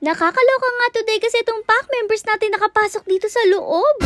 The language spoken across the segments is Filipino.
Nakakaloka nga today kasi itong pack members natin nakapasok dito sa loob.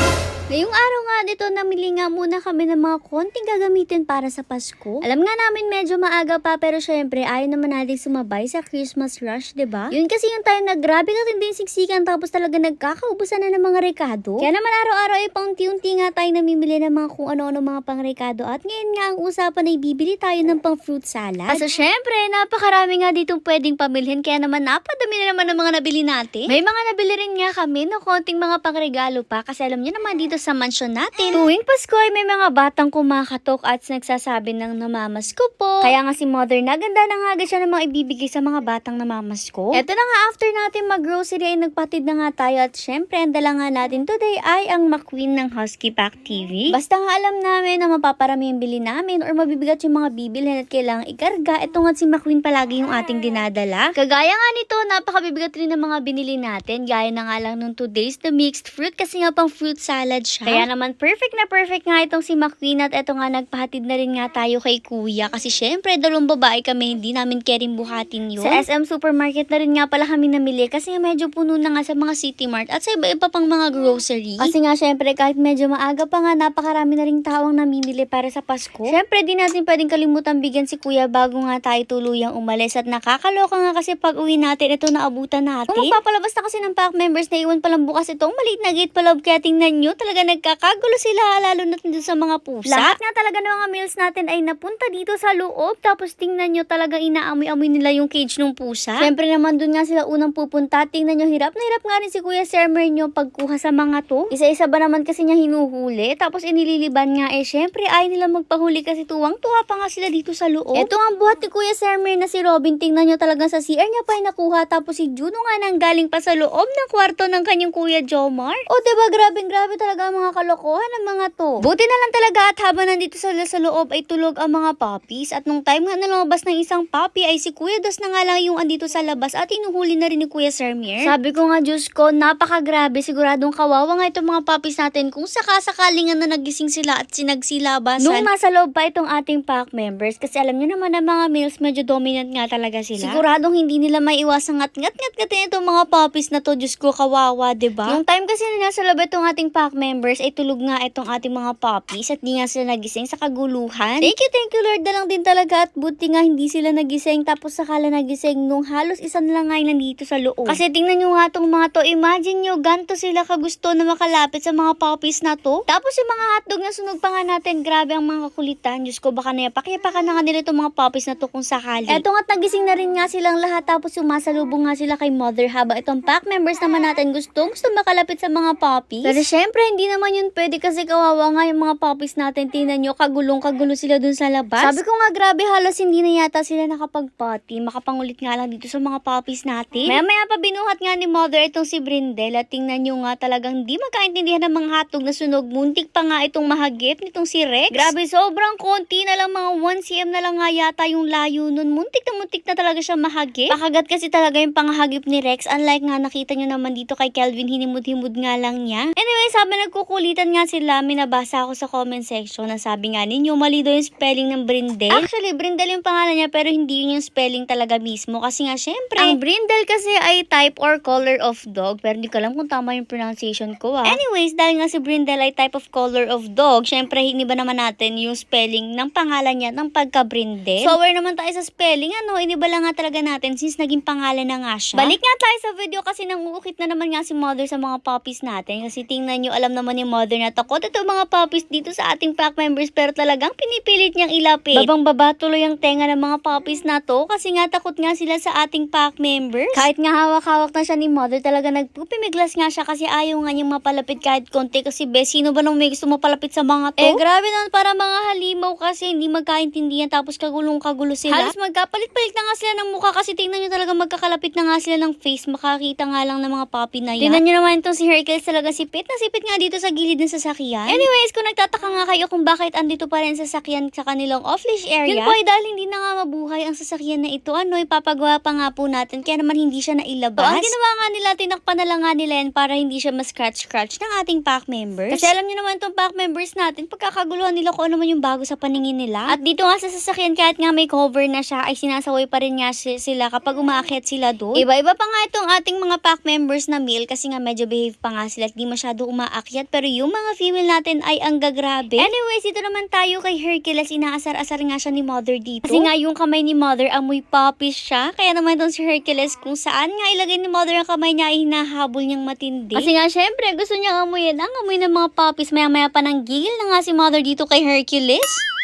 Ngayong araw nga dito, namili nga muna kami ng mga konting gagamitin para sa Pasko. Alam nga namin medyo maaga pa pero syempre ayaw naman natin sumabay sa Christmas rush, 'di ba? Yun kasi yung time na grabe katinding siksikan tapos talaga nagkakaubusan na ng mga rekado. Kaya naman araw-araw ay paunti-unti nga tayo namimili ng mga kung ano-ano mga pangrekado at ngayon nga ang usapan ay bibili tayo ng pang fruit salad. So syempre, napakarami nga ditong pwedeng pamilhin kaya naman napadami na naman ng mga nabili natin. May mga nabili rin nga kami ng konting mga pangregalo pa kasi alam niyo naman dito sa mansyon natin, tuwing Pasko ay may mga batang kumakatok at nagsasabi ng namamasko po. Kaya nga si mother naganda na nga agad siya ng mga ibibigay sa mga batang namamasko. Eto na nga, after natin mag-grocery ay nagpatid na nga tayo at syempre ang dala nga natin today ay ang McQueen ng Husky Pack TV. Basta nga alam namin na mapaparami yung bili namin or mabibigat yung mga bibilhin at kailangang ikarga, ito nga si McQueen palagi yung ating dinadala. Kagaya nga nito, napakabibigat rin ng mga binili natin. Gaya na nga lang nung today's the mixed fruit kasi nga pang fruit salad siya. Kaya naman perfect nga itong si McQueen at eto nga nagpahatid na rin nga tayo kay kuya kasi syempre dalawang babae kami, hindi namin caring buhatin yun. Sa SM Supermarket na rin nga pala kami namili kasi nga medyo puno na nga sa mga City Mart at sa iba-iba pang mga grocery. Kasi nga syempre kahit medyo maaga pa nga napakarami na rin tao ang namimili para sa Pasko. Syempre di natin pwedeng kalimutan bigyan si kuya bago nga tayo tuluyang umalis at nakakaloka nga kasi pag uwi natin ito naabutan natin. Kung magpapalabas na kasi ng pack members na iwan palang bukas itong maliit na gate pa loob kaya tingnan nyo talaga nagkakagulo sila lalo na dito sa mga pusa. Lahat nga talaga ng mga meals natin ay napunta dito sa loob tapos tingnan nyo talaga inaamoy-amoy nila yung cage ng pusa. Syempre naman dun nga sila unang pupunta. Tingnan nyo hirap na hirap nga rin si Kuya Sermer nyo pagkuha sa mga to. Isa-isa ba naman kasi niya hinuhuli tapos inililiban nga syempre ay nila magpahuli kasi tuwang-tuwa pa nga sila dito sa loob. Ito ang buhat ni Kuya Sermer na si Robin. Tingnan nyo talagang sa CR niya pa ay nakuha tapos si Juno nga nang galing pa sa loob ng kwarto ng kanyang Kuya Jomar. O diba grabe talaga ang mga kalokohan ng mga to. Buti na lang talaga at habang nandito sila sa loob ay tulog ang mga puppies at nung time nga na lumabas ng isang puppy ay si Kuya Das na nga lang yung andito sa labas at inuhuli na rin ni Kuya Sermer. Sabi ko nga Diyos ko, napakagrabe, siguradong kawawa nga itong mga puppies natin kung sakasakaling na nagising sila at sinagsilabasan. Nung nasa loob pa itong ating pack members kasi alam nyo naman na mga males medyo dominant nga talaga sila. Siguradong hindi nila maiwasang ngat-ngat-ngatin itong mga puppies na to. Diyos ko, kawawa, diba? Yung time kasi na nasa loob itong ating pack members ay tulog nga itong ating mga puppies at di nga sila nagising sa kaguluhan. Thank you Lord na lang din talaga at buti nga hindi sila nagising tapos sakala nagising nung halos isa na lang nga nandito sa loob. Kasi tingnan nyo nga tong mga to, imagine nyo ganto sila kagusto na makalapit sa mga puppies na to. Tapos yung mga hotdog na sunog pa nga natin, grabe ang mga kulitan. Diyos ko, baka nayapak-yapakan na nga nila itong mga puppies na to kung sakali. Eto nga't nagising na rin nga silang lahat tapos sumasalubong nga sila kay mother habang itong pack members naman natin gusto makalapit sa mga puppies. Pero syempre hindi naman yun pwede kasi kawawa nga yung mga puppies natin. Tingnan nyo, kagulo sila dun sa labas. Sabi ko nga grabe halos hindi na yata sila nakapag-potty. Makapangulit nga lang dito sa mga puppies natin. Maya pa binuhat nga ni mother itong si Brindel at tingnan nyo nga talagang di magkaintindihan ng mga hotdog na sunog. Muntik pa nga itong mahagip nitong si Rex. Grabe, sobrang konti na lang, mga 1 cm na lang nga yata yung layo nun. Muntik na talaga siya mahagip. Pakagat kasi talaga yung panghagip ni Rex. Unlike nga nakita nyo naman dito kay Kelvin, hinimud-himud nga lang niya. Anyway, sabi nagkukulitan nga sila, minabasa ako sa comment section na sabi nga ninyo mali daw yung spelling ng Brindel. Actually, Brindel yung pangalan niya pero hindi yun yung spelling talaga mismo kasi nga syempre, ang Brindel kasi ay type or color of dog pero hindi ko alam kung tama yung pronunciation ko Anyways, dahil nga si Brindel ay type of color of dog, syempre hindi ba naman natin yung spelling ng pangalan niya ng pagka-Brindel. So aware naman tayo sa spelling, iniba lang nga talaga natin since naging pangalan na nga siya. Balik nga tayo sa video kasi nanguukit na naman nga si mother sa mga puppies natin kasi tingnan nyo, alam naman ni mother na takot ito mga puppies dito sa ating pack members pero talagang pinipilit niyang ilapit. Babang-baba tuloy ang tenga ng mga puppies na to kasi nga takot nga sila sa ating pack members. Kahit nga hawak-hawak na siya ni mother, talaga nagpupimiglas nga siya kasi ayaw nga niyang mapalapit kahit konti kasi sino ba nang may gusto mapalapit sa mga to? Grabe naman para mga halimaw kasi hindi magkaintindihan tapos kagulong-kagulo sila. Halos magkapalit-palit na nga sila ng mukha kasi tingnan nyo talaga magkakalapit na nga sila ng face, makakita nga lang ng mga puppy na yan. Tingnan nyo naman itong si Hercules talaga sipit nga dito sa gilid ng sasakyan. Anyways, kung nagtataka nga kayo kung bakit andito pa rin sasakyan sa kanilang off-leash area, yun po ay dahil hindi na nga mabuhay ang sasakyan na ito. Ipapagawa pa nga po natin kaya naman hindi siya nailabas. So, ang ginawa nga nila, tinakpan na lang nga nila yan para hindi siya ma-scratch-scratch ng ating pack members. Kasi alam nyo naman itong pack members natin, pagkakaguluhan nila kung ano man yung bago sa paningin nila. At dito nga sa sasakyan kahit nga may cover na siya, ay sinasaway pa rin nga sila kapag umaakyat sila doon. Iba-iba pa pa nga itong ating mga pack members na male kasi nga medyo behave pa nga sila at di masyado umaakyat. Pero yung mga female natin ay ang gagrabe. Anyways, dito naman tayo kay Hercules. Inaasar-asar nga siya ni Mother dito. Kasi nga yung kamay ni Mother amoy poppies siya. Kaya naman itong si Hercules kung saan nga ilagay ni Mother ang kamay niya ay hinahabol niyang matindi. Kasi nga syempre gusto niyang amuyin ang amoy ng mga poppies. Maya-maya pa nang gigil na nga si Mother dito kay Hercules.